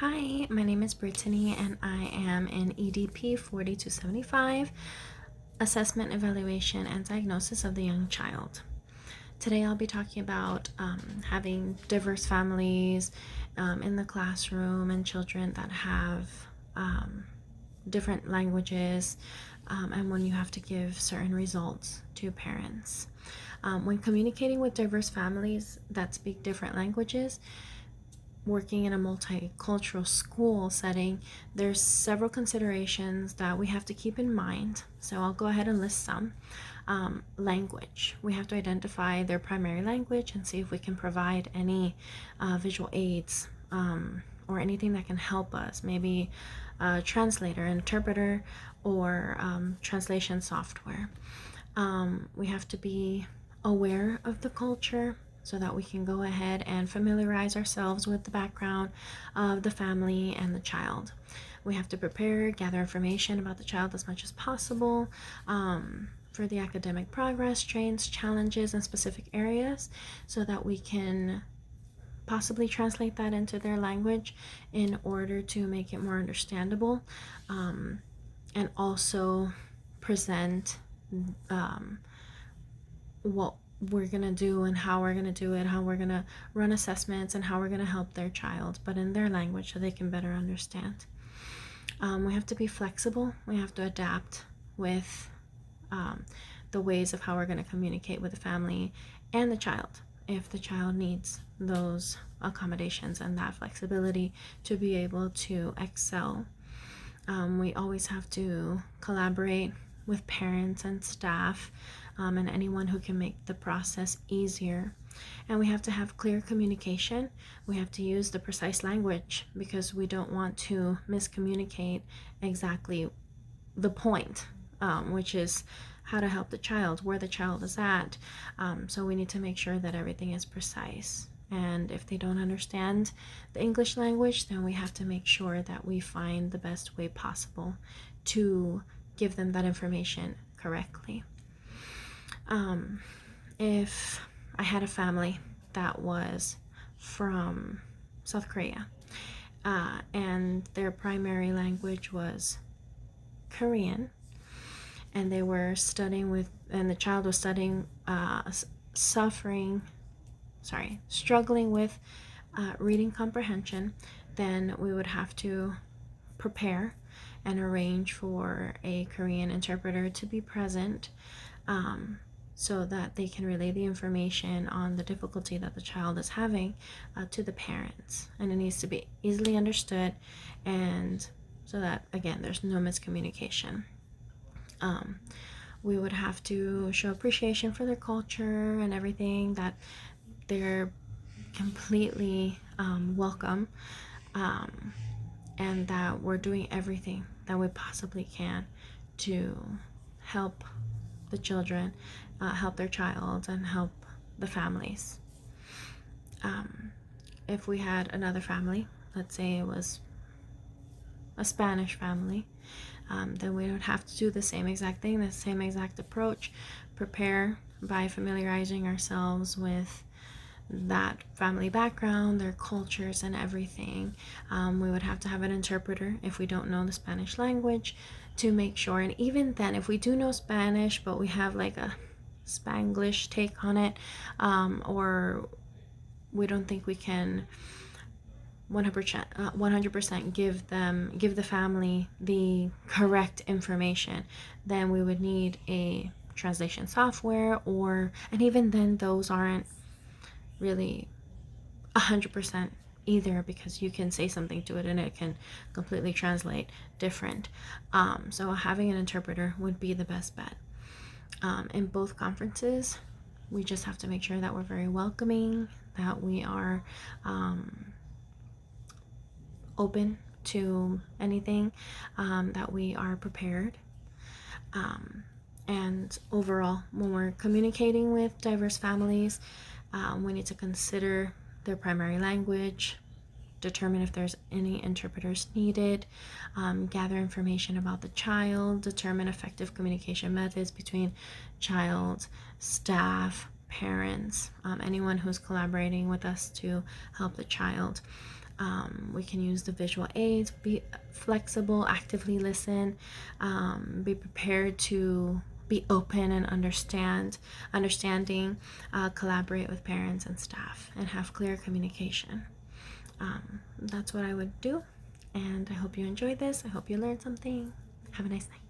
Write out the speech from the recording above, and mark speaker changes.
Speaker 1: Hi, my name is Brittany and I am in EDP 4275, Assessment, Evaluation, and Diagnosis of the Young Child. Today I'll be talking about having diverse families in the classroom and children that have different languages and when you have to give certain results to parents. When communicating with diverse families that speak different languages, working in a multicultural school setting, there's several considerations that we have to keep in mind. So I'll go ahead and list some. Language. We have to identify their primary language and see if we can provide any visual aids or anything that can help us. Maybe a translator, interpreter, or translation software. We have to be aware of the culture so that we can go ahead and familiarize ourselves with the background of the family and the child. We have to prepare, gather information about the child as much as possible for the academic progress, strengths, challenges in specific areas so that we can possibly translate that into their language in order to make it more understandable, and also present what we're going to do and how we're going to do it, how we're going to run assessments, and how we're going to help their child, but in their language so they can better understand. We have to be flexible. We have to adapt with the ways of how we're going to communicate with the family and the child if the child needs those accommodations and that flexibility to be able to excel. We always have to collaborate with parents and staff and anyone who can make the process easier. And we have to have clear communication. We have to use the precise language because we don't want to miscommunicate exactly the point, which is how to help the child, where the child is at. So we need to make sure that everything is precise. And if they don't understand the English language, then we have to make sure that we find the best way possible to give them that information correctly. If I had a family that was from South Korea and their primary language was Korean, and they were studying with, and the child was studying, struggling with reading comprehension, then we would have to prepare and arrange for a Korean interpreter to be present so that they can relay the information on the difficulty that the child is having to the parents. And it needs to be easily understood, and so that, again, there's no miscommunication. We would have to show appreciation for their culture and everything, that they're completely welcome, and that we're doing everything that we possibly can to help the children, help their child, and help the families. If we had another family, let's say it was a Spanish family, then we would have to do the same exact thing, the same exact approach, prepare by familiarizing ourselves with that family background, their cultures, and everything. We would have to have an interpreter if we don't know the Spanish language to make sure. And even then, if we do know Spanish but we have like a Spanglish take on it, or we don't think we can 100% give the family the correct information, then we would need a translation software, and even then those aren't really 100% either, because you can say something to it and it can completely translate different. So having an interpreter would be the best bet. In both conferences, we just have to make sure that we're very welcoming, that we are open to anything, that we are prepared. And overall, when we're communicating with diverse families, we need to consider their primary language, determine if there's any interpreters needed, gather information about the child, determine effective communication methods between child, staff, parents, anyone who's collaborating with us to help the child. We can use the visual aids, be flexible, actively listen, be prepared to be open and understanding, collaborate with parents and staff, and have clear communication. That's what I would do, and I hope you enjoyed this. I hope you learned something. Have a nice night.